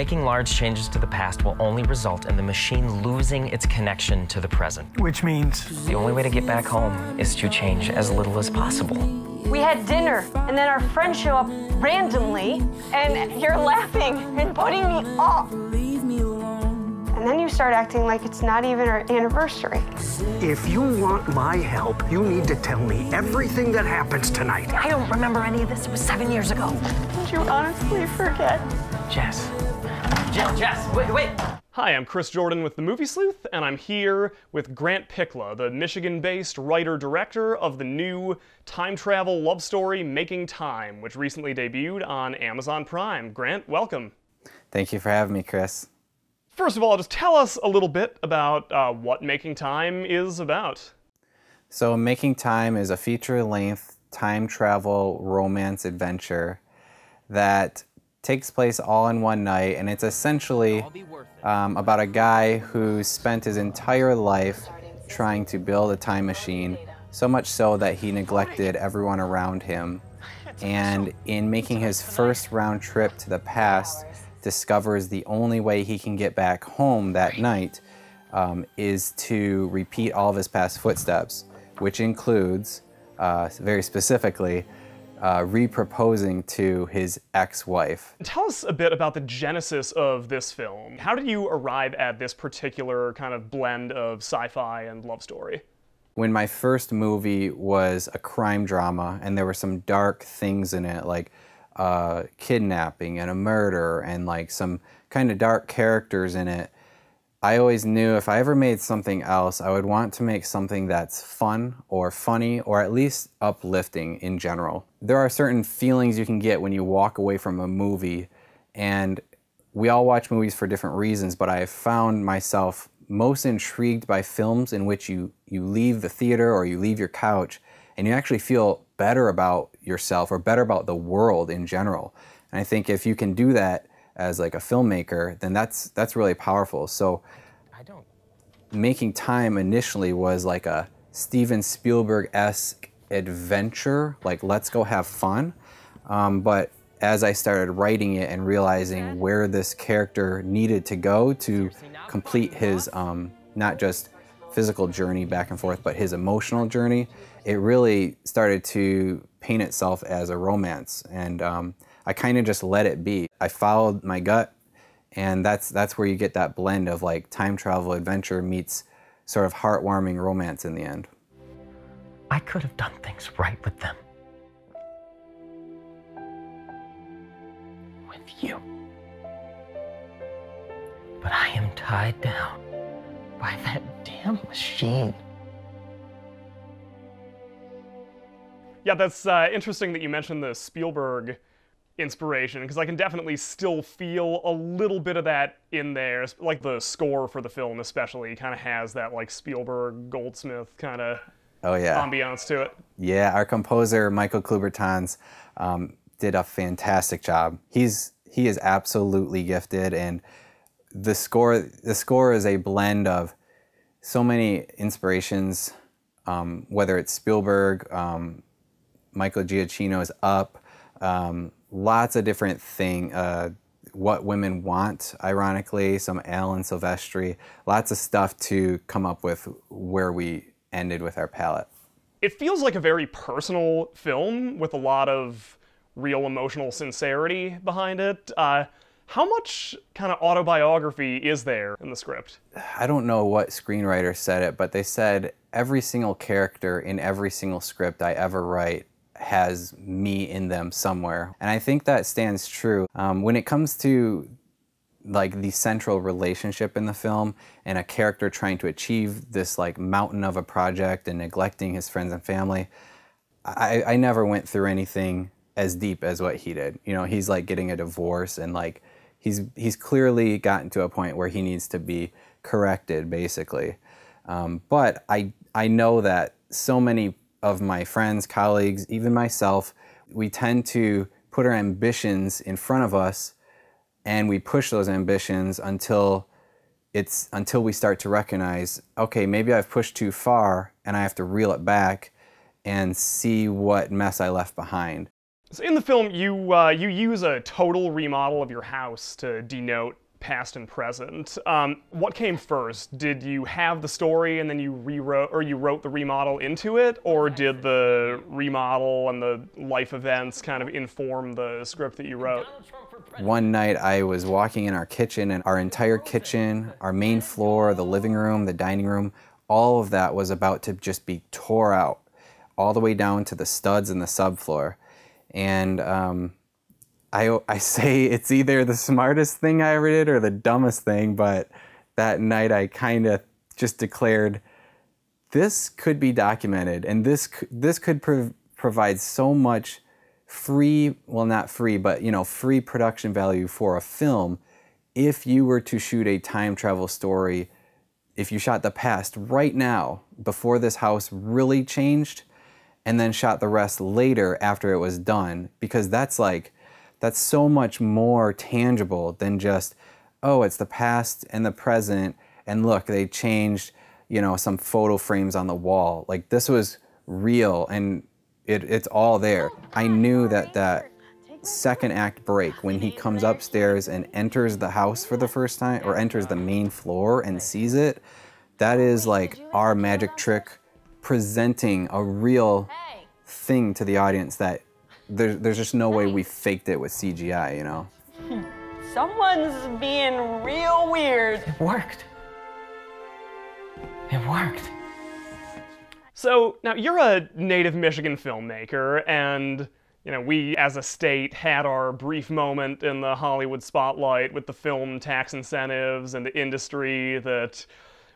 Making large changes to the past will only result in the machine losing its connection to the present. Which means? The only way to get back home is to change as little as possible. We had dinner, and then our friends show up randomly, and you're laughing and putting me off. And then you start acting like it's not even our anniversary. If you want my help, you need to tell me everything that happens tonight. I don't remember any of this. It was 7 years ago. Did you honestly forget? Jess, wait. Hi, I'm Chris Jordan with the Movie Sleuth, and I'm here with Grant Pichla, the Michigan-based writer-director of the new time travel love story Making Time, which recently debuted on Amazon Prime. Grant, welcome. Thank you for having me, Chris. First of all, just tell us a little bit about what Making Time is about. So Making Time is a feature-length time travel romance adventure that takes place all in one night, and it's essentially about a guy who spent his entire life trying to build a time machine, so much so that he neglected everyone around him. And in making his first round trip to the past, discovers the only way he can get back home that night is to repeat all of his past footsteps, which includes, very specifically, re-proposing to his ex-wife. Tell us a bit about the genesis of this film. How did you arrive at this particular kind of blend of sci-fi and love story? When my first movie was a crime drama, and there were some dark things in it, like kidnapping and a murder and like some kind of dark characters in it, I always knew if I ever made something else, I would want to make something that's fun or funny or at least uplifting in general. There are certain feelings you can get when you walk away from a movie, and we all watch movies for different reasons, but I have found myself most intrigued by films in which you leave the theater or you leave your couch and you actually feel better about yourself or better about the world in general. And I think if you can do that as like a filmmaker, then that's really powerful. So Making Time initially was like a Steven Spielberg-esque adventure, like let's go have fun. But as I started writing it and realizing where this character needed to go to complete his not just physical journey back and forth, but his emotional journey, it really started to paint itself as a romance. And I kind of just let it be. I followed my gut, and that's where you get that blend of like time travel adventure meets sort of heartwarming romance in the end. I could have done things right with them. With you. But I am tied down by that damn machine. Yeah, that's interesting that you mentioned the Spielberg inspiration, because I can definitely still feel a little bit of that in there. Like the score for the film especially kind of has that like Spielberg, Goldsmith kind of ambiance to it. Yeah, our composer, Michael Klubertans, did a fantastic job. He is absolutely gifted, and the score is a blend of so many inspirations, whether it's Spielberg, Michael Giacchino's Up, lots of different things, What Women Want, ironically, some Alan Silvestri, lots of stuff to come up with where we ended with our palette. It feels like a very personal film with a lot of real emotional sincerity behind it. How much kind of autobiography is there in the script? I don't know what screenwriter said it, but they said every single character in every single script I ever write has me in them somewhere. And I think that stands true. When it comes to like the central relationship in the film and a character trying to achieve this like mountain of a project and neglecting his friends and family, I never went through anything as deep as what he did. You know, he's like getting a divorce, and like he's clearly gotten to a point where he needs to be corrected, basically. But I know that so many of my friends, colleagues, even myself, we tend to put our ambitions in front of us, and we push those ambitions until we start to recognize, okay, maybe I've pushed too far and I have to reel it back and see what mess I left behind. So in the film, you use a total remodel of your house to denote past and present. What came first? Did you have the story and then you wrote the remodel into it, or did the remodel and the life events kind of inform the script that you wrote? One night I was walking in our kitchen, and our entire kitchen, our main floor, the living room, the dining room, all of that was about to just be tore out, all the way down to the studs and the subfloor. And I say it's either the smartest thing I ever did or the dumbest thing, but that night I kind of just declared, this could be documented, and this could provide so much free, well, not free, but free production value for a film if you were to shoot a time travel story, if you shot the past right now before this house really changed, and then shot the rest later after it was done, because that's so much more tangible than just, oh, it's the past and the present, and look, they changed, some photo frames on the wall. Like, this was real, and it's all there. I knew that second act break, when he comes upstairs and enters the house for the first time, or enters the main floor and sees it, that is like our magic trick presenting a real thing to the audience that there's just no way we faked it with CGI, Someone's being real weird. It worked. It worked. So now you're a native Michigan filmmaker, and we as a state had our brief moment in the Hollywood spotlight with the film tax incentives and the industry that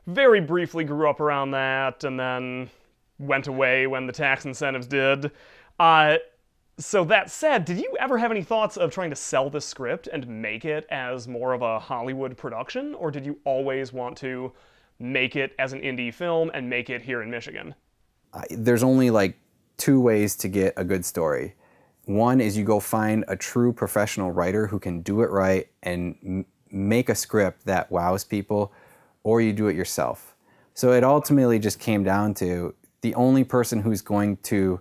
very briefly grew up around that and then went away when the tax incentives did. So that said, did you ever have any thoughts of trying to sell this script and make it as more of a Hollywood production, or did you always want to make it as an indie film and make it here in Michigan? There's only like two ways to get a good story. One is you go find a true professional writer who can do it right and make a script that wows people, or you do it yourself. So it ultimately just came down to the only person who's going to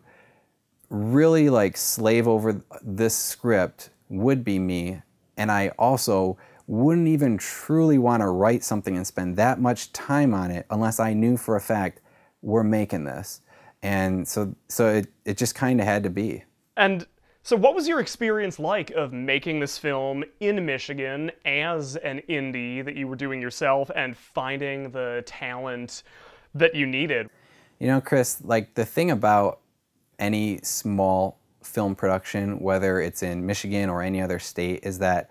really slave over this script would be me, and I also wouldn't even truly want to write something and spend that much time on it unless I knew for a fact we're making this. And so it just kind of had to be. And so what was your experience like of making this film in Michigan as an indie that you were doing yourself and finding the talent that you needed? Chris, the thing about any small film production, whether it's in Michigan or any other state, is that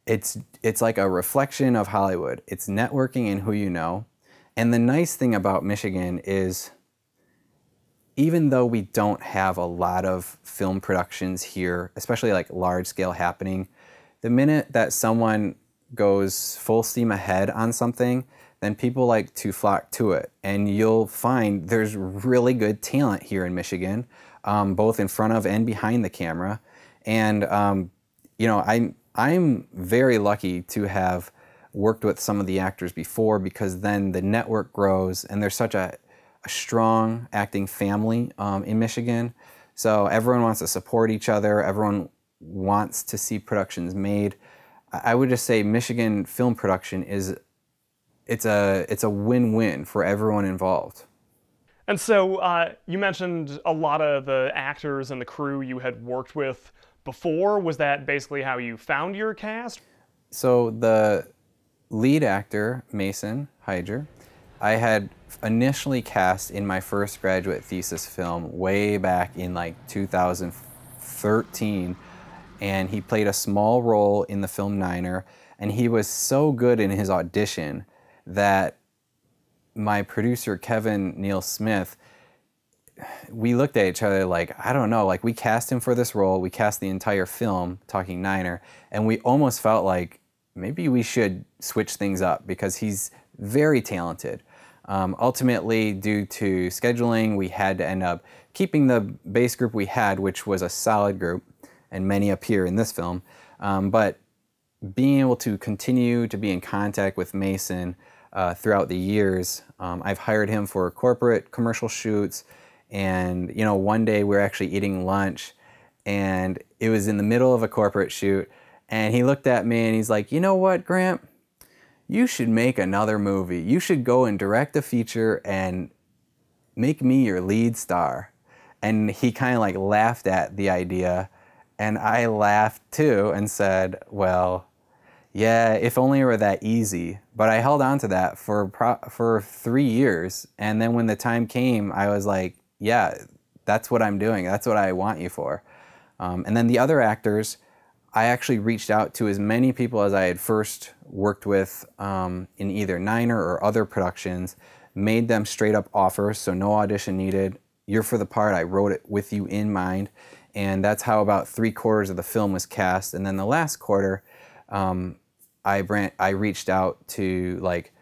it's like a reflection of Hollywood. It's networking and who you know. And the nice thing about Michigan is, even though we don't have a lot of film productions here, especially large scale happening, the minute that someone goes full steam ahead on something, then people like to flock to it. And you'll find there's really good talent here in Michigan, both in front of and behind the camera. And I'm very lucky to have worked with some of the actors before, because then the network grows and there's such a strong acting family in Michigan. So everyone wants to support each other. Everyone wants to see productions made. I would just say Michigan film production it's a win-win for everyone involved. And so you mentioned a lot of the actors and the crew you had worked with before. Was that basically how you found your cast? So the lead actor, Mason Hyger, I had initially cast in my first graduate thesis film way back in 2013, and he played a small role in the film Niner, and he was so good in his audition that my producer, Kevin Neil Smith, we looked at each other I don't know, we cast him for this role, we cast the entire film, talking Niner, and we almost felt like maybe we should switch things up because he's very talented. Ultimately, due to scheduling, we had to end up keeping the base group we had, which was a solid group, and many appear in this film. But being able to continue to be in contact with Mason throughout the years, I've hired him for corporate commercial shoots, and one day we're actually eating lunch, and it was in the middle of a corporate shoot, and he looked at me and he's like, you know what, Grant? You should make another movie. You should go and direct a feature and make me your lead star. And he kind of like laughed at the idea, and I laughed too and said, well, yeah, if only it were that easy. But I held on to that for 3 years, and then when the time came, I was like, yeah, that's what I'm doing. That's what I want you for. And then the other actors, I actually reached out to as many people as I had first worked with in either Niner or other productions, made them straight up offers, so no audition needed. You're for the part, I wrote it with you in mind. And that's how about 3/4 of the film was cast. And then the last quarter, I reached out to like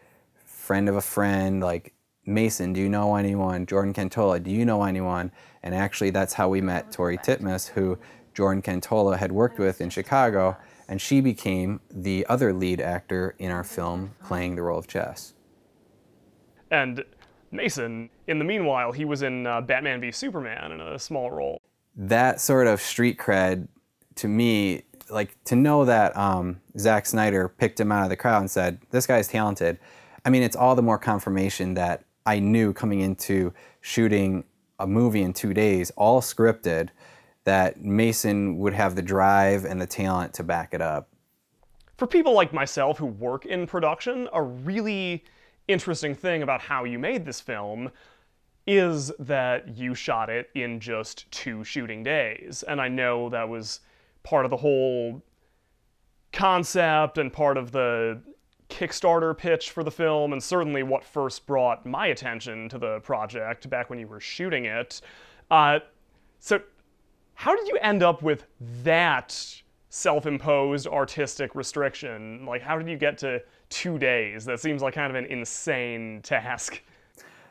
friend of a friend, like Mason, do you know anyone? Jordan Cantola, do you know anyone? And actually that's how we met Tori Titmus, who Jordan Cantola had worked with in Chicago, and she became the other lead actor in our film playing the role of Chess. And Mason, in the meanwhile, he was in Batman v Superman in a small role. That sort of street cred, to me, like to know that Zack Snyder picked him out of the crowd and said, this guy's talented. I mean, it's all the more confirmation that I knew coming into shooting a movie in 2 days, all scripted, that Mason would have the drive and the talent to back it up. For people like myself who work in production, a really interesting thing about how you made this film is that you shot it in just 2 shooting days. And I know that was part of the whole concept and part of the Kickstarter pitch for the film, and certainly what first brought my attention to the project back when you were shooting it. So how did you end up with that self-imposed artistic restriction? Like, how did you get to 2 days? That seems like kind of an insane task.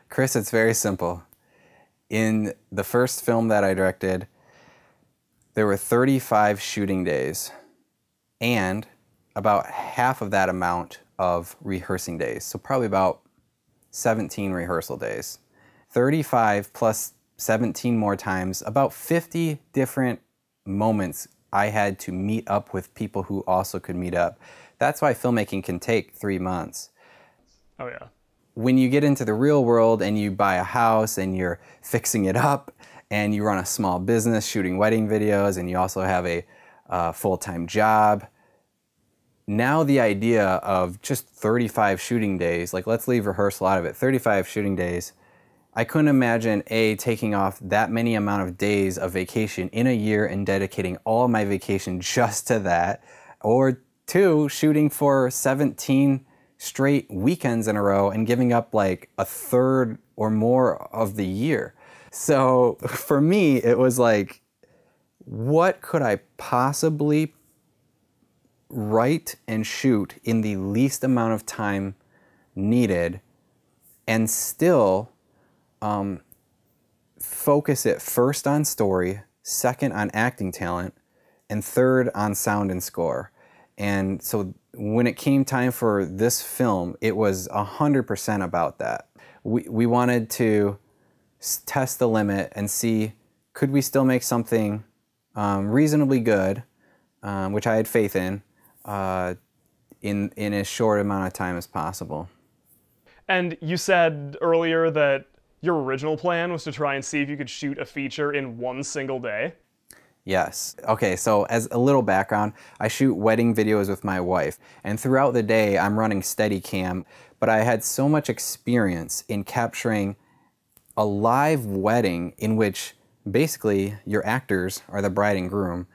Chris, it's very simple. In the first film that I directed, there were 35 shooting days and about half of that amount of rehearsing days. So probably about 17 rehearsal days. 35 plus 17 more times, about 50 different moments I had to meet up with people who also could meet up. That's why filmmaking can take 3 months. Oh yeah. When you get into the real world and you buy a house and you're fixing it up and you run a small business shooting wedding videos and you also have a full-time job, now the idea of just 35 shooting days, like let's leave rehearsal out of it, 35 shooting days, I couldn't imagine A, taking off that many amount of days of vacation in a year and dedicating all of my vacation just to that, or 2, shooting for 17 straight weekends in a row and giving up like a third or more of the year. So for me, it was like, what could I possibly write and shoot in the least amount of time needed and still focus it first on story, second on acting talent, and third on sound and score. And so when it came time for this film, it was 100% about that. We wanted to test the limit and see, could we still make something reasonably good, which I had faith in as short amount of time as possible. And you said earlier that your original plan was to try and see if you could shoot a feature in 1 single day. Yes. Okay, so as a little background, I shoot wedding videos with my wife, and throughout the day I'm running Steadicam, but I had so much experience in capturing a live wedding in which basically your actors are the bride and groom,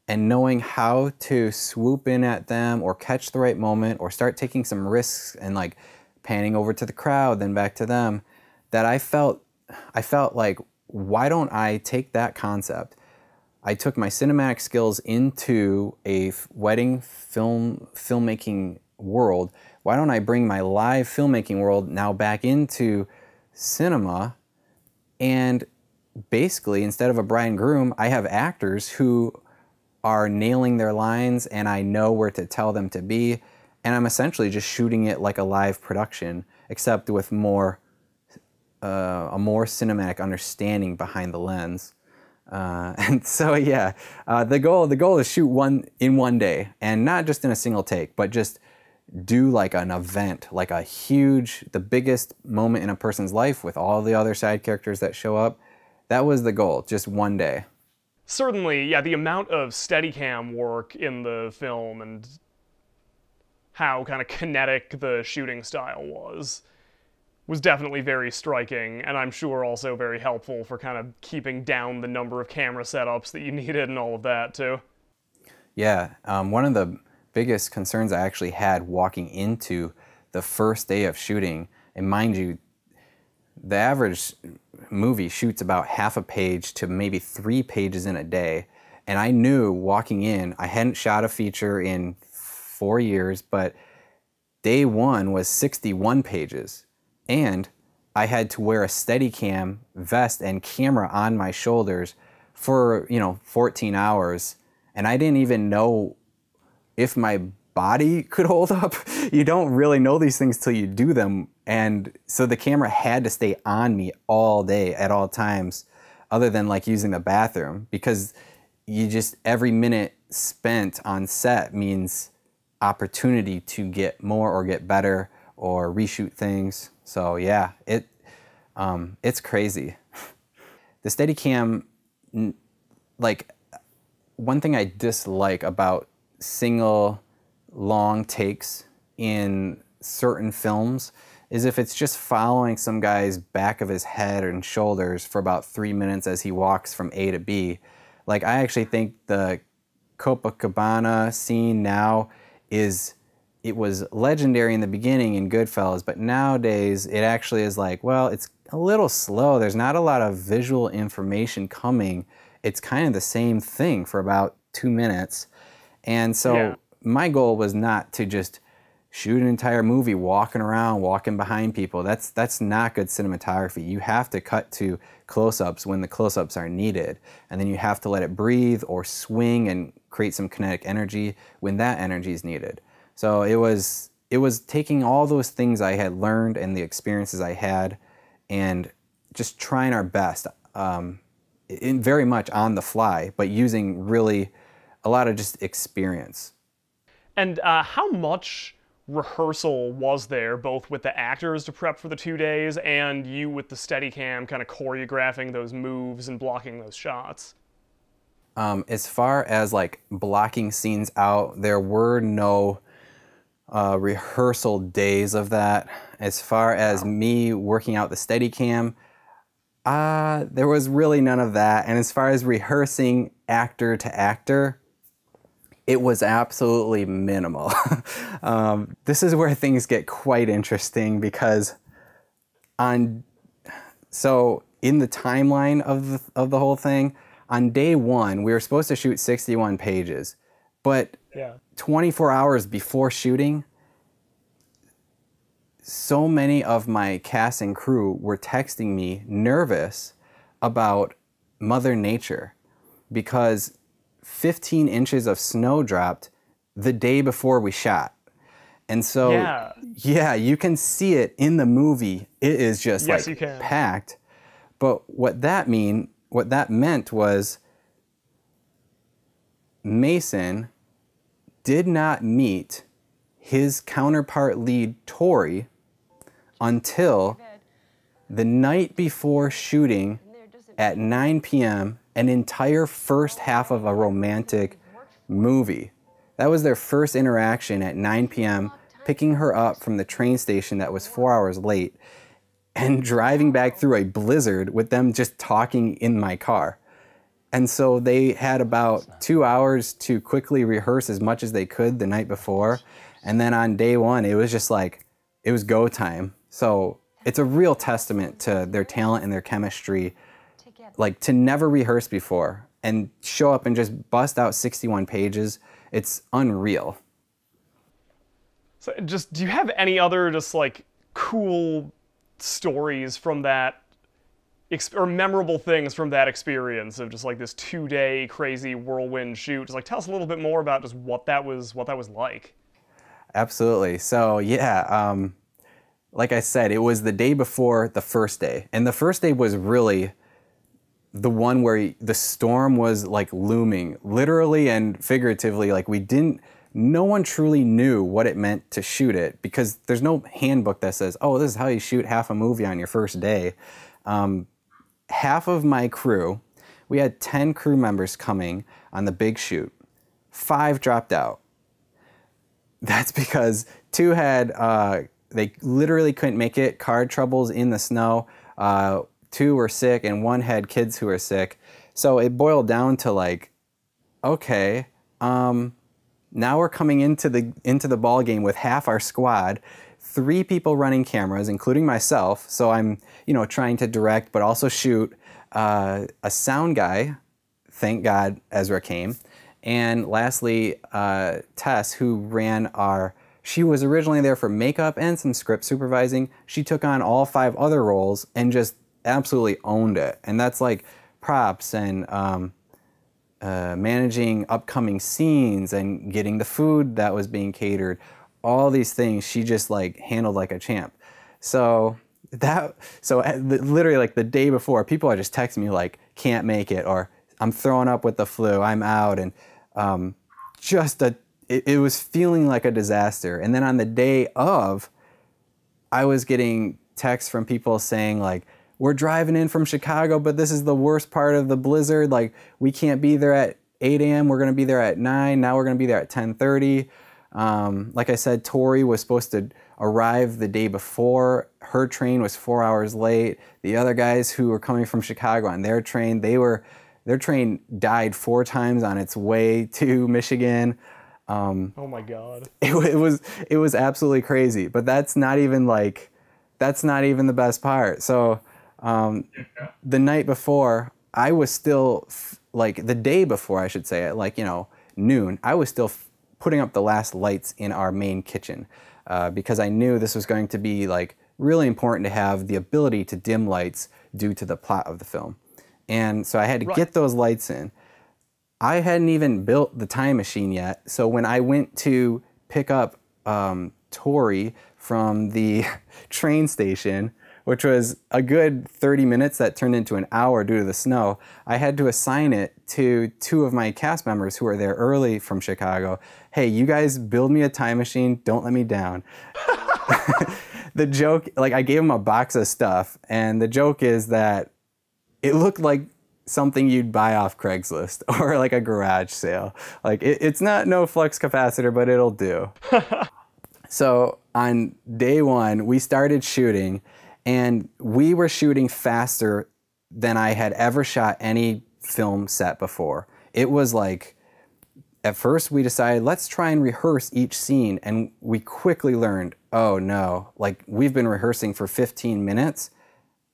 and knowing how to swoop in at them or catch the right moment or start taking some risks and like panning over to the crowd, then back to them, that I felt like, why don't I take that concept? I took my cinematic skills into a wedding filmmaking world. Why don't I bring my live filmmaking world now back into cinema? And basically, instead of a bride and groom, I have actors who are nailing their lines and I know where to tell them to be. And I'm essentially just shooting it like a live production, except with a more cinematic understanding behind the lens. And so yeah, the goal is shoot one in one day, and not just in a single take, but just do like an event, like the biggest moment in a person's life with all the other side characters that show up. That was the goal, just one day. Certainly, yeah, the amount of Steadicam work in the film and how kind of kinetic the shooting style was definitely very striking, and I'm sure also very helpful for kind of keeping down the number of camera setups that you needed and all of that, too. Yeah, one of the biggest concerns I actually had walking into the first day of shooting, and mind you, the average movie shoots about half a page to maybe 3 pages in a day, and I knew walking in, I hadn't shot a feature in 4 years, but day one was 61 pages, and I had to wear a Steadicam vest and camera on my shoulders for 14 hours, and I didn't even know if my body could hold up. You don't really know these things till you do them. And so the camera had to stay on me all day at all times, other than like using the bathroom, because every minute spent on set means opportunity to get more or get better or reshoot things. So yeah, it's crazy. The Steadicam, like, one thing I dislike about single long takes in certain films is if it's just following some guy's back of his head and shoulders for about 3 minutes as he walks from A to B. Like, I actually think the Copacabana scene now it was legendary in the beginning in Goodfellas, but nowadays it actually is like, well, it's a little slow. There's not a lot of visual information coming. It's kind of the same thing for about 2 minutes. And so my goal was not to just shoot an entire movie walking around, walking behind people. That's not good cinematography. You have to cut to close-ups when the close-ups are needed. And then you have to let it breathe or swing and create some kinetic energy when that energy is needed. So it was taking all those things I had learned and the experiences I had and just trying our best, very much on the fly, but using really a lot of just experience. And how much rehearsal was there, both with the actors to prep for the 2 days and you with the Steadicam kind of choreographing those moves and blocking those shots? As far as like blocking scenes out, there were no rehearsal days of that. As far as me working out the Steadicam, there was really none of that. And as far as rehearsing actor to actor, it was absolutely minimal. This is where things get quite interesting because so in the timeline of the whole thing, on day one, we were supposed to shoot 61 pages, but 24 hours before shooting, so many of my cast and crew were texting me nervous about Mother Nature because 15 inches of snow dropped the day before we shot. And so, yeah, you can see it in the movie. It is just packed. But what that meant was Mason did not meet his counterpart lead, Tori, until the night before shooting at 9 p.m., an entire first half of a romantic movie. That was their first interaction at 9 p.m., picking her up from the train station that was 4 hours late and driving back through a blizzard with them just talking in my car. And so they had about 2 hours to quickly rehearse as much as they could the night before. And then on day one, it was just like, it was go time. So it's a real testament to their talent and their chemistry, like to never rehearse before and show up and just bust out 61 pages. It's unreal. So just, do you have any other just like cool stories from that, or memorable things from that experience of just like this 2-day crazy whirlwind shoot? Just like tell us a little bit more about just what that was like. Absolutely. So yeah, like I said, it was the day before the first day. And the first day was really the one where the storm was like looming, literally and figuratively. Like no one truly knew what it meant to shoot it, because there's no handbook that says, oh, this is how you shoot half a movie on your first day. Half of my crew, we had 10 crew members coming on the big shoot. 5 dropped out. That's because 2 had, they literally couldn't make it, car troubles in the snow. 2 were sick, and 1 had kids who were sick. So it boiled down to like, okay, now we're coming into the ball game with half our squad, 3 people running cameras, including myself. So I'm, trying to direct but also shoot. A sound guy, thank God Ezra came, and lastly Tess, who ran she was originally there for makeup and some script supervising. She took on all 5 other roles and just absolutely owned it. And that's like props and managing upcoming scenes and getting the food that was being catered. All these things she just like handled like a champ. So literally like the day before, people are just texting me like, can't make it, or I'm throwing up with the flu, I'm out, and it was feeling like a disaster. And then on the day of, I was getting texts from people saying like, we're driving in from Chicago, but this is the worst part of the blizzard. Like, we can't be there at 8 a.m. We're going to be there at 9. Now we're going to be there at 10:30. Like I said, Tori was supposed to arrive the day before. Her train was 4 hours late. The other guys who were coming from Chicago on their train, their train died 4 times on its way to Michigan. Oh my God. It was absolutely crazy. But that's not even the best part. So the night before, I was still the day before, I should say, at noon, I was still putting up the last lights in our main kitchen because I knew this was going to be really important to have the ability to dim lights due to the plot of the film. And so I had to get those lights in. I hadn't even built the time machine yet, so when I went to pick up Tori from the train station, which was a good 30 minutes that turned into an hour due to the snow, I had to assign it to 2 of my cast members who were there early from Chicago. Hey, you guys build me a time machine, don't let me down. The joke, I gave them a box of stuff, and the joke is that it looked like something you'd buy off Craigslist or a garage sale. It's not no flux capacitor, but it'll do. So on day 1, we started shooting, and we were shooting faster than I had ever shot any film set before. It was at first we decided, let's try and rehearse each scene, and we quickly learned, oh no, we've been rehearsing for 15 minutes.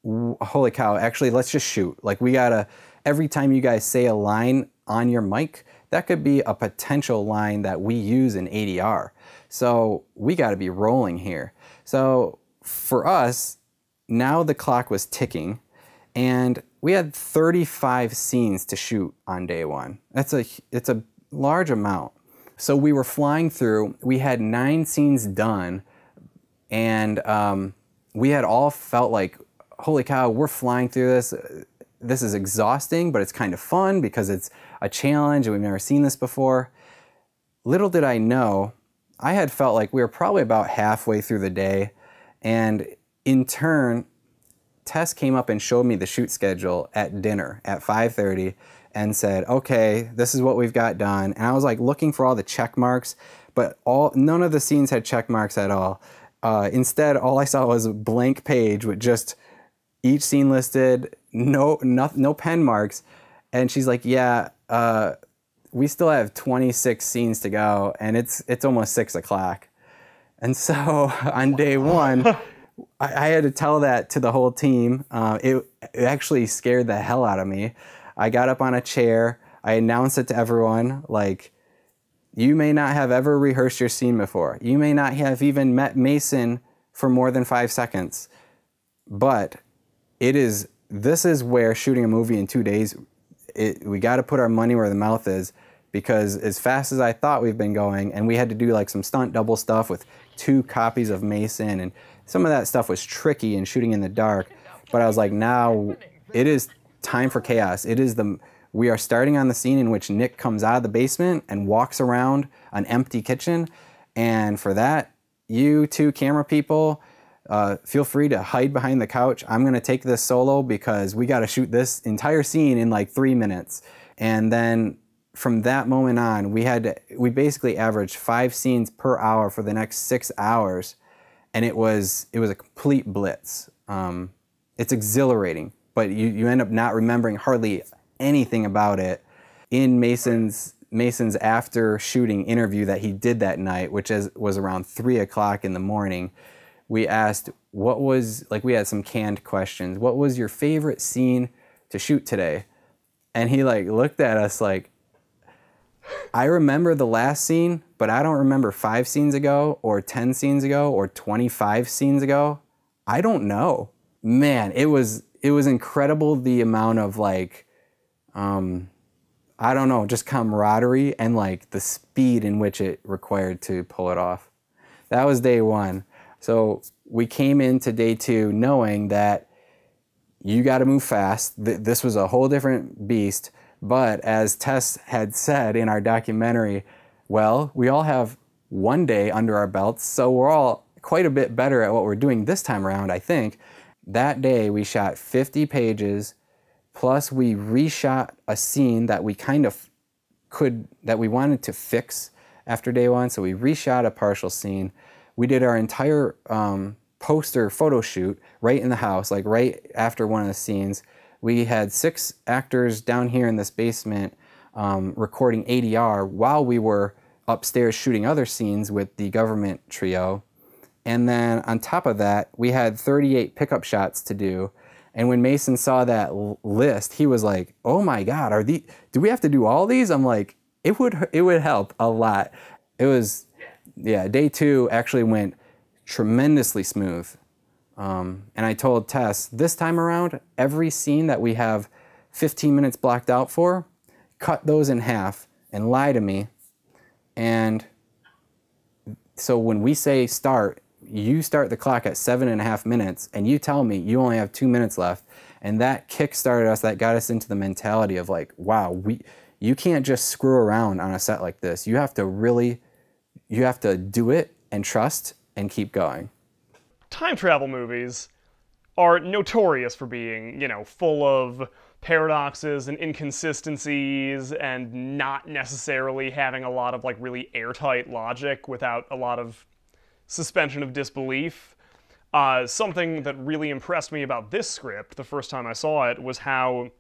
Holy cow, actually, let's just shoot. We gotta, every time you guys say a line on your mic, that could be a potential line that we use in ADR. So we gotta be rolling here. So for us, now the clock was ticking, and we had 35 scenes to shoot on day 1. It's a large amount. So we were flying through, we had 9 scenes done, and we had all felt like, holy cow, we're flying through this. This is exhausting, but it's kind of fun because it's a challenge and we've never seen this before. Little did I know, I had felt like we were probably about halfway through the day, and in turn, Tess came up and showed me the shoot schedule at dinner at 5:30 and said, okay, this is what we've got done. And I was looking for all the check marks, but none of the scenes had check marks at all. Instead, all I saw was a blank page with just each scene listed, no pen marks. And she's like, yeah, we still have 26 scenes to go, and it's almost 6 o'clock. And so on day 1, I had to tell that to the whole team. It actually scared the hell out of me. I got up on a chair, I announced it to everyone, you may not have ever rehearsed your scene before. You may not have even met Mason for more than 5 seconds. But this is where shooting a movie in 2 days, we got to put our money where the mouth is, because as fast as I thought we've been going, and we had to do some stunt double stuff with 2 copies of Mason, and some of that stuff was tricky and shooting in the dark. But I was now it is time for chaos. We are starting on the scene in which Nick comes out of the basement and walks around an empty kitchen. And for that, you two camera people, feel free to hide behind the couch. I'm gonna take this solo because we gotta shoot this entire scene in like 3 minutes. And then from that moment on, we basically averaged 5 scenes per hour for the next 6 hours. And it was a complete blitz. It's exhilarating, but you end up not remembering hardly anything about it. In Mason's after shooting interview that he did that night, which was around 3 o'clock in the morning, we asked we had some canned questions. What was your favorite scene to shoot today? And he like looked at us like, I remember the last scene, but I don't remember 5 scenes ago or 10 scenes ago or 25 scenes ago. I don't know. Man, it was incredible, the amount of like, I don't know, just camaraderie and like the speed in which it required to pull it off. That was day 1. So we came into day 2 knowing that you got to move fast. This was a whole different beast. But as Tess had said in our documentary, well, we all have 1 day under our belts, so we're all quite a bit better at what we're doing this time around, I think. That day we shot 50 pages, plus we reshot a scene that we that we wanted to fix after day 1, so we reshot a partial scene. We did our entire poster photo shoot right in the house, like right after one of the scenes. We had 6 actors down here in this basement recording ADR while we were upstairs shooting other scenes with the government trio. And then on top of that, we had 38 pickup shots to do. And when Mason saw that list, he was like, "Oh my God, do we have to do all these?" I'm like, it would help a lot. It was, yeah, day 2 actually went tremendously smooth. And I told Tess, this time around, every scene that we have 15 minutes blocked out for, cut those in half and lie to me. And so when we say start, you start the clock at 7.5 minutes and you tell me you only have 2 minutes left. And that kick-started us, that got us into the mentality of like, wow, you can't just screw around on a set like this. You have to do it and trust and keep going. Time travel movies are notorious for being, full of paradoxes and inconsistencies and not necessarily having a lot of like really airtight logic without a lot of suspension of disbelief. Something that really impressed me about this script the first time I saw it was how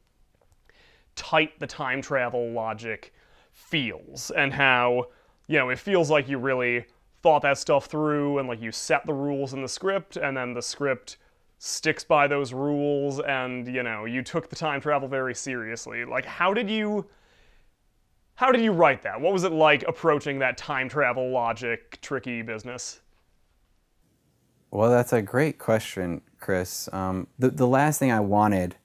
tight the time travel logic feels, and how, it feels like you really thought that stuff through and like you set the rules in the script, and then the script sticks by those rules, and you took the time travel very seriously. Like, how did you write that? What was it like approaching that time travel logic tricky business? Well, that's a great question, Chris. The last thing I wanted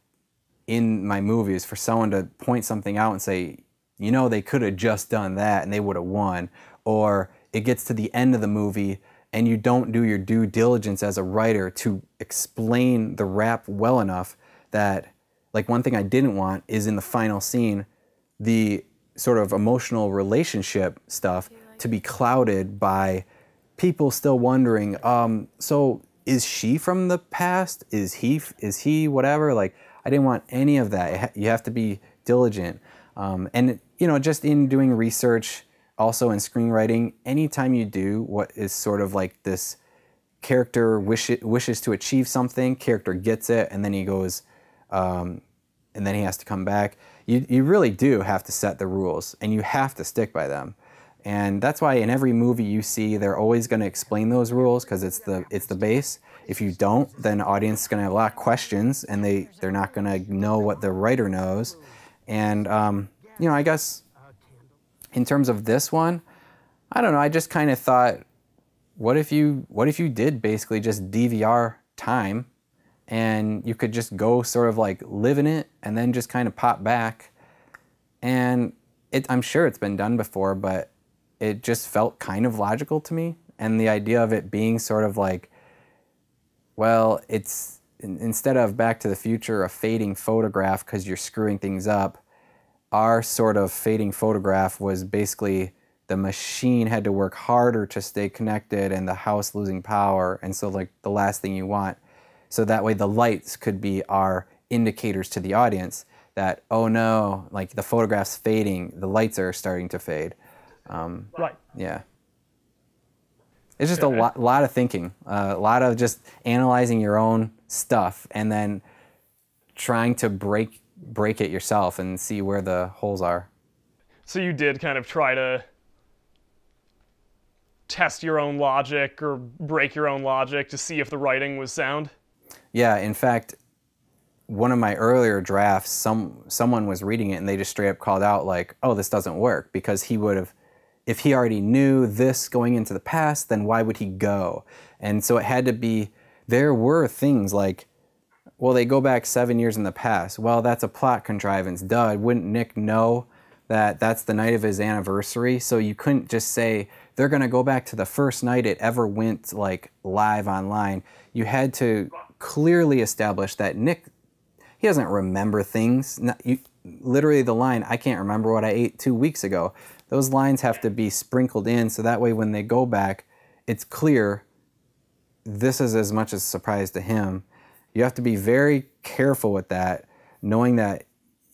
in my movie is for someone to point something out and say, they could have just done that and they would have won. Or it gets to the end of the movie and you don't do your due diligence as a writer to explain the rap well enough that, like, one thing I didn't want is in the final scene, the sort of emotional relationship stuff to be clouded by people still wondering, so is she from the past? Is he whatever? Like, I didn't want any of that. You have to be diligent. And, just in doing research, also in screenwriting, anytime you do what is sort of like this character wishes to achieve something, character gets it, and then he goes, and then he has to come back, you really do have to set the rules, and you have to stick by them. And that's why in every movie you see, they're always going to explain those rules because it's the base. If you don't, then the audience is going to have a lot of questions, and they're not going to know what the writer knows. And I guess in terms of this one, I don't know. I just kind of thought, what if you did basically just DVR time, and you could just go sort of like live in it, and then just kind of pop back. And I'm sure it's been done before, but it just felt kind of logical to me. And the idea of it being sort of like, well, it's instead of Back to the Future, a fading photograph because you're screwing things up, our sort of fading photograph was basically the machine had to work harder to stay connected and the house losing power. And so like the last thing you want, so that way the lights could be our indicators to the audience that, oh no, like the photograph's fading, the lights are starting to fade. Right. Yeah. It's just a lot of thinking, a lot of just analyzing your own stuff and then trying to break it yourself and see where the holes are. So you did kind of try to test your own logic or break your own logic to see if the writing was sound? Yeah, in fact, one of my earlier drafts, someone was reading it and they just straight up called out like, oh, this doesn't work, because he would have, if he already knew this going into the past, then why would he go? And so it had to be, there were things like, well, they go back 7 years in the past. Well, that's a plot contrivance. Duh, wouldn't Nick know that that's the night of his anniversary? So you couldn't just say, they're gonna go back to the first night it ever went like live online. You had to clearly establish that Nick, he doesn't remember things. Literally the line, I can't remember what I ate 2 weeks ago. Those lines have to be sprinkled in so that way when they go back, it's clear this is as much as a surprise to him. You have to be very careful with that, knowing that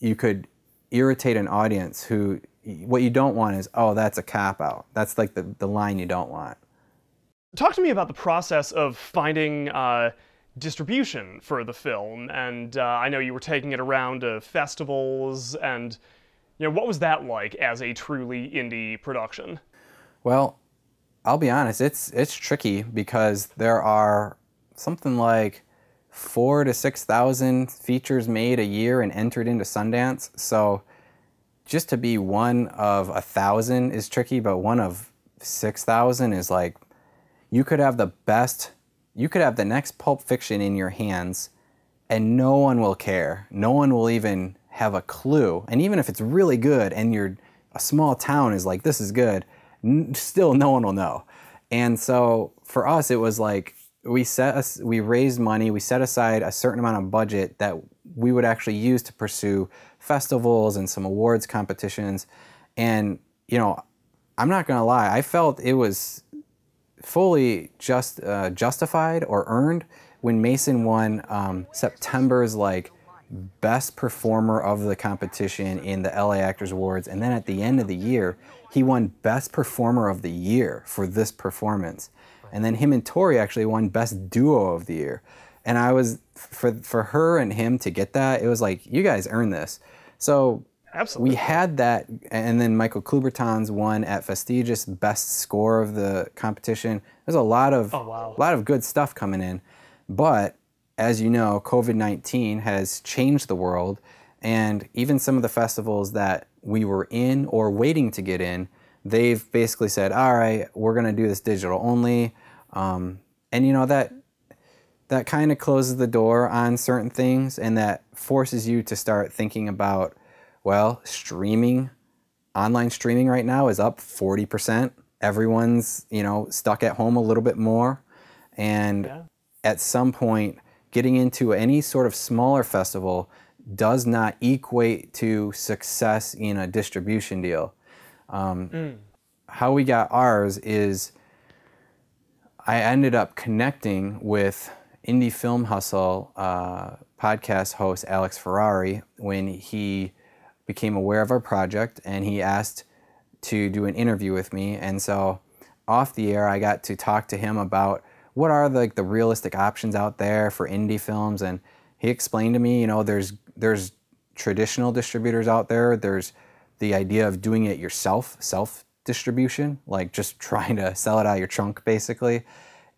you could irritate an audience who, what you don't want is, oh, that's a cop-out. That's like the line you don't want. Talk to me about the process of finding distribution for the film, and I know you were taking it around to festivals, and what was that like as a truly indie production? Well, I'll be honest, it's tricky because there are something like 4,000 to 6,000 features made a year and entered into Sundance. So just to be one of 1,000 is tricky, but one of 6,000 is like, you could have the best, you could have the next Pulp Fiction in your hands and no one will care. No one will even have a clue. And even if it's really good and a small town is like, this is good, still no one will know. And so for us, it was like, we raised money, we set aside a certain amount of budget that we would actually use to pursue festivals and some awards competitions. And, I'm not gonna lie, I felt it was fully justified or earned when Mason won September's like best performer of the competition in the LA Actors Awards. And then at the end of the year, he won best performer of the year for this performance. And then him and Tori actually won Best Duo of the Year. And I was, for her and him to get that, it was like, you guys earned this. So absolutely, we had that, and then Michael Klubertons won at Festigious Best Score of the competition. There's a lot of, a lot of good stuff coming in. But as you know, COVID-19 has changed the world, and even some of the festivals that we were in or waiting to get in, they've basically said, all right, we're going to do this digital only. And that kind of closes the door on certain things, and that forces you to start thinking about, well, online streaming right now is up 40%. Everyone's, stuck at home a little bit more. And at some point, getting into any sort of smaller festival does not equate to success in a distribution deal. How we got ours is I ended up connecting with Indie Film Hustle podcast host Alex Ferrari when he became aware of our project, and he asked to do an interview with me. And so off the air, I got to talk to him about what are the realistic options out there for indie films. And he explained to me, there's traditional distributors out there. There's the idea of doing it yourself, self-distribution, like just trying to sell it out of your trunk, basically.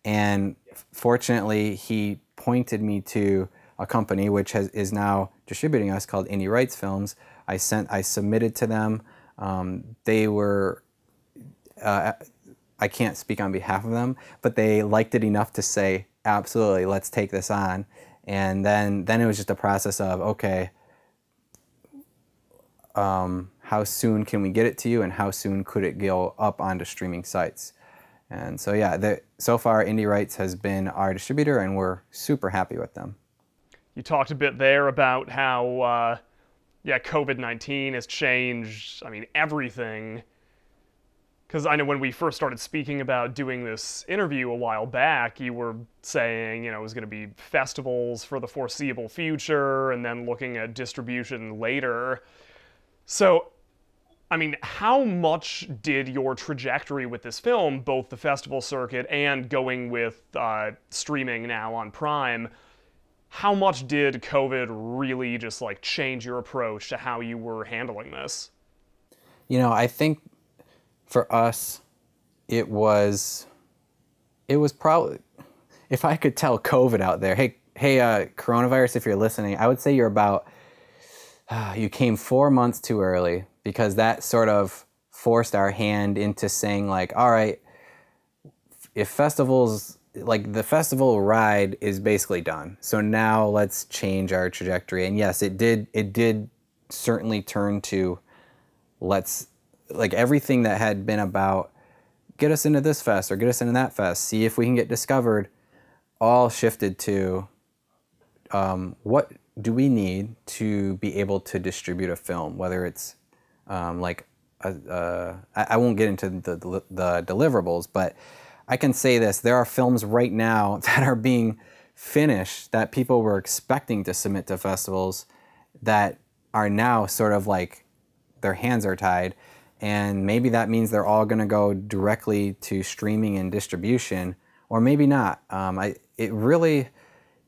And fortunately, he pointed me to a company which is now distributing us called Indie Rights Films. I submitted to them. They were, I can't speak on behalf of them, but they liked it enough to say, absolutely, let's take this on. And then it was just a process of, okay, how soon can we get it to you, and how soon could it go up onto streaming sites? And so yeah, so far Indie Rights has been our distributor, and we're super happy with them. You talked a bit there about how, yeah, COVID-19 has changed, I mean, everything. Because I know when we first started speaking about doing this interview a while back, you were saying, it was going to be festivals for the foreseeable future, and then looking at distribution later. So, I mean, how much did your trajectory with this film, both the festival circuit and going with streaming now on Prime, how much did COVID really just like change your approach to how you were handling this? I think for us, it was probably, if I could tell COVID out there, hey, coronavirus, if you're listening, I would say you came 4 months too early, because that sort of forced our hand into saying like, all right, if festivals, like the festival ride is basically done, so now let's change our trajectory. And yes, it did certainly turn to, let's, like, everything that had been about get us into this fest or get us into that fest, see if we can get discovered, all shifted to what do we need to be able to distribute a film, whether it's I won't get into the deliverables, but I can say this: there are films right now that are being finished that people were expecting to submit to festivals that are now sort of like their hands are tied, and maybe that means they're all going to go directly to streaming and distribution, or maybe not. It really,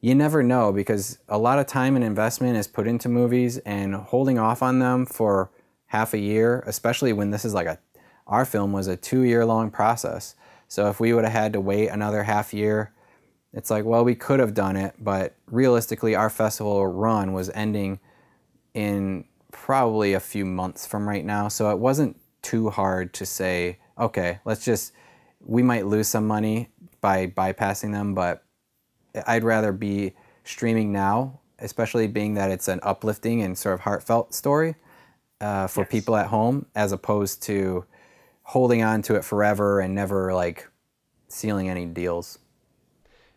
you never know, because a lot of time and investment is put into movies, and holding off on them for half a year, especially when this is like our film was a 2-year-long process. So if we would have had to wait another half year, it's like, well, we could have done it, but realistically our festival run was ending in probably a few months from right now. So it wasn't too hard to say, okay, we might lose some money by bypassing them, but I'd rather be streaming now, especially being that it's an uplifting and sort of heartfelt story for people at home, as opposed to holding on to it forever and never like sealing any deals.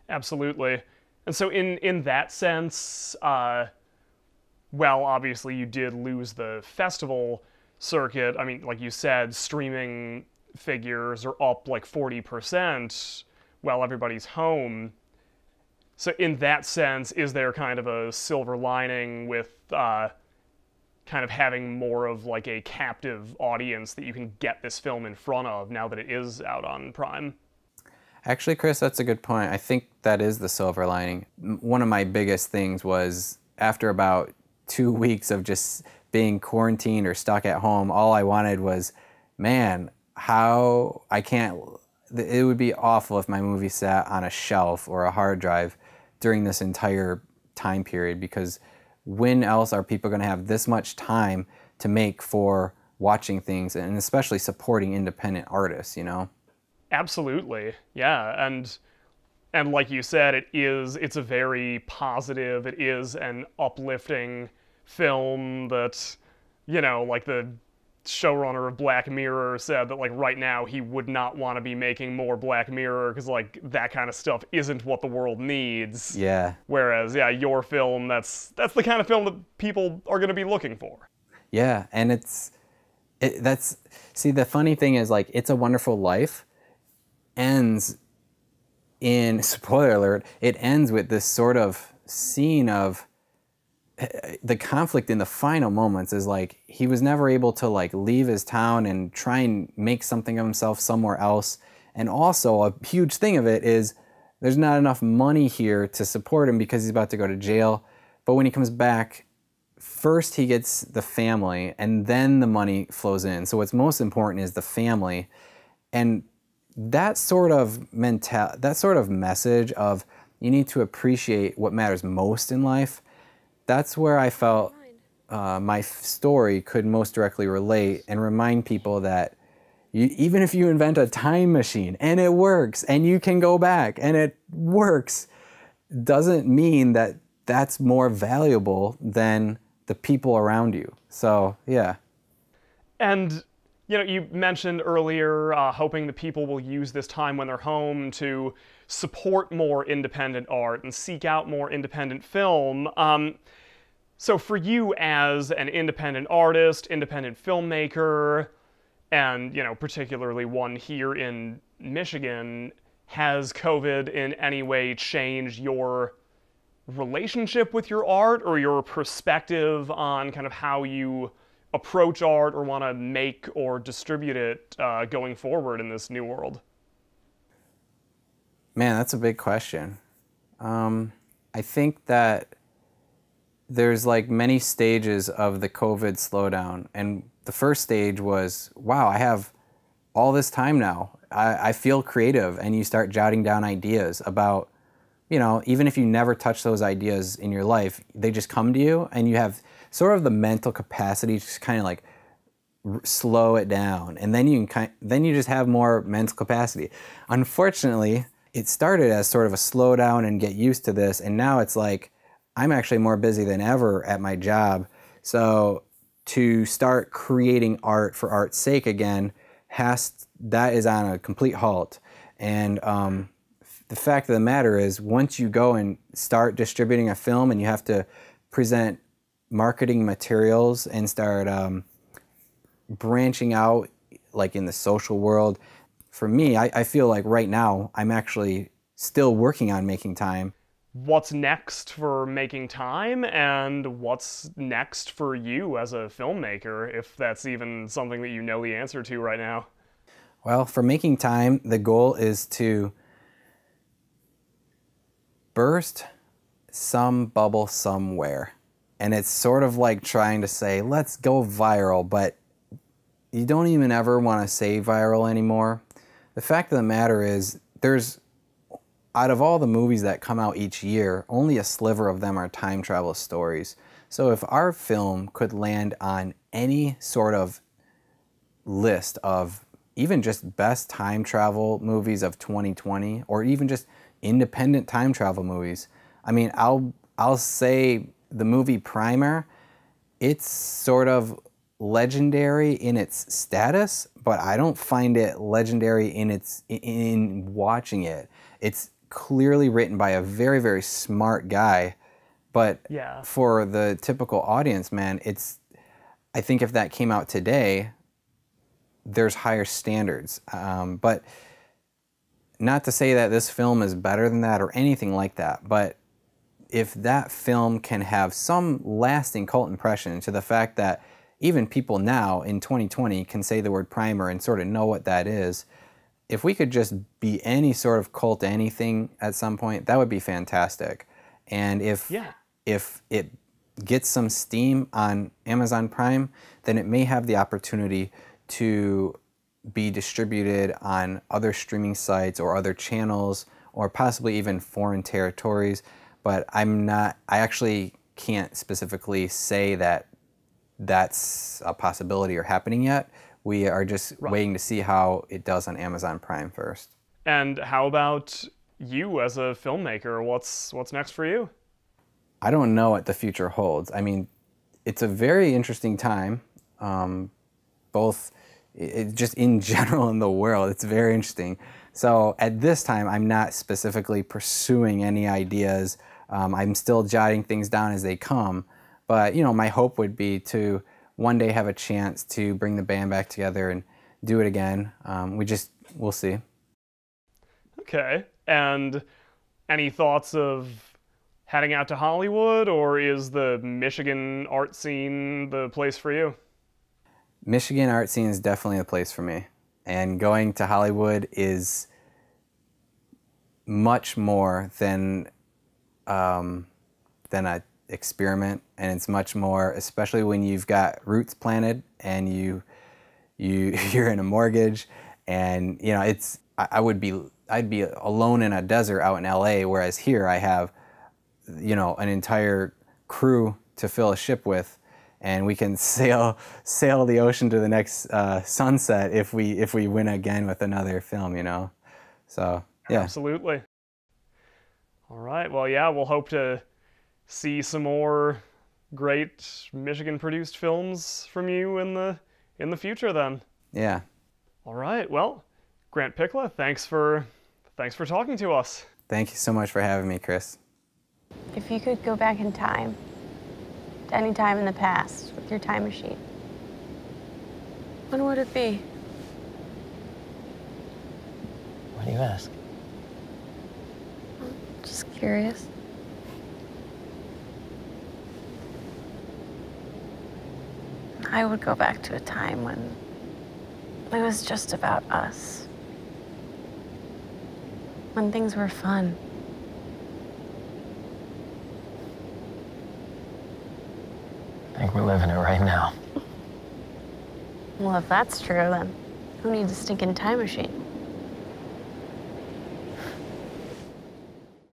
Absolutely. And so in that sense, well, obviously you did lose the festival circuit. I mean, like you said, streaming figures are up like 40% while everybody's home. So in that sense, is there kind of a silver lining with kind of having more of like a captive audience that you can get this film in front of now that it is out on Prime? Actually, Chris, that's a good point. I think that is the silver lining. One of my biggest things was, after about 2 weeks of just being quarantined or stuck at home, all I wanted was, man, it would be awful if my movie sat on a shelf or a hard drive during this entire time period, because when else are people going to have this much time to make for watching things, and especially supporting independent artists, Absolutely, yeah, and like you said, it's a very positive, it is an uplifting film that, like the showrunner of Black Mirror said that like right now he would not want to be making more Black Mirror, because like that kind of stuff isn't what the world needs. Yeah. Whereas, yeah, your film, that's the kind of film that people are going to be looking for. Yeah, and see, the funny thing is, like, It's a Wonderful Life ends in, spoiler alert, it ends with this sort of scene of the conflict in the final moments is like he was never able to like leave his town and try and make something of himself somewhere else. And also a huge thing of it is there's not enough money here to support him because he's about to go to jail. But when he comes back, first he gets the family and then the money flows in. So what's most important is the family. And that sort of message of you need to appreciate what matters most in life, that's where I felt my story could most directly relate and remind people that even if you invent a time machine and it works and you can go back and it works, doesn't mean that that's more valuable than the people around you. So, yeah. And You know, you mentioned earlier hoping that people will use this time when they're home to support more independent art and seek out more independent film. So for you as an independent artist, independent filmmaker, and, you know, particularly one here in Michigan, has COVID in any way changed your relationship with your art or your perspective on kind of how you approach art or want to make or distribute it going forward in this new world? Man, that's a big question. I think that there's like many stages of the COVID slowdown. And the first stage was, wow, I have all this time now. I feel creative. And you start jotting down ideas about, you know, even if you never touch those ideas in your life, they just come to you and you have sort of the mental capacity to just kind of like slow it down. And then then you just have more mental capacity. Unfortunately, it started as sort of a slow down and get used to this. And now it's like, I'm actually more busy than ever at my job. So to start creating art for art's sake again, that is on a complete halt. And the fact of the matter is, once you go and start distributing a film and you have to present marketing materials and start branching out like in the social world, for me, I feel like right now I'm actually still working on making time. What's next for making time, and what's next for you as a filmmaker, if that's even something that you know the answer to right now? Well, for making time, the goal is to burst some bubble somewhere. And it's sort of like trying to say, let's go viral, but you don't even ever want to say viral anymore. The fact of the matter is, out of all the movies that come out each year, only a sliver of them are time travel stories. So if our film could land on any sort of list of even just best time travel movies of 2020, or even just independent time travel movies, I mean, I'll say the movie Primer, it's sort of legendary in its status, but I don't find it legendary in watching it. It's clearly written by a very, very smart guy, but yeah, for the typical audience, man, I think if that came out today, there's higher standards. But not to say that this film is better than that or anything like that, but if that film can have some lasting cult impression to the fact that even people now in 2020 can say the word primer and sort of know what that is, if we could just be any sort of cult anything at some point, that would be fantastic. And if it gets some steam on Amazon Prime, then it may have the opportunity to be distributed on other streaming sites or other channels or possibly even foreign territories. But I actually can't specifically say that that's a possibility or happening yet. We are just waiting to see how it does on Amazon Prime first. And how about you as a filmmaker? What's next for you? I don't know what the future holds. I mean, it's a very interesting time, just in general in the world. It's very interesting. So at this time, I'm not specifically pursuing any ideas. I'm still jotting things down as they come. But, you know, my hope would be to one day have a chance to bring the band back together and do it again. We'll see. Okay. And any thoughts of heading out to Hollywood, or is the Michigan art scene the place for you? Michigan art scene is definitely a place for me. And going to Hollywood is much more than a experiment, and it's much more, especially when you've got roots planted and you're in a mortgage, and you know I'd be alone in a desert out in LA, whereas here I have, you know, an entire crew to fill a ship with, and we can sail the ocean to the next sunset if we win again with another film, you know. So yeah, absolutely. All right, well, yeah, we'll hope to see some more great Michigan-produced films from you in the future then. Yeah. All right. Well, Grant Pichla, thanks for talking to us. Thank you so much for having me, Chris. If you could go back in time, to any time in the past with your time machine, when would it be? Why do you ask? Just curious. I would go back to a time when it was just about us. When things were fun. I think we're living it right now. Well, if that's true, then who needs a stinking time machine?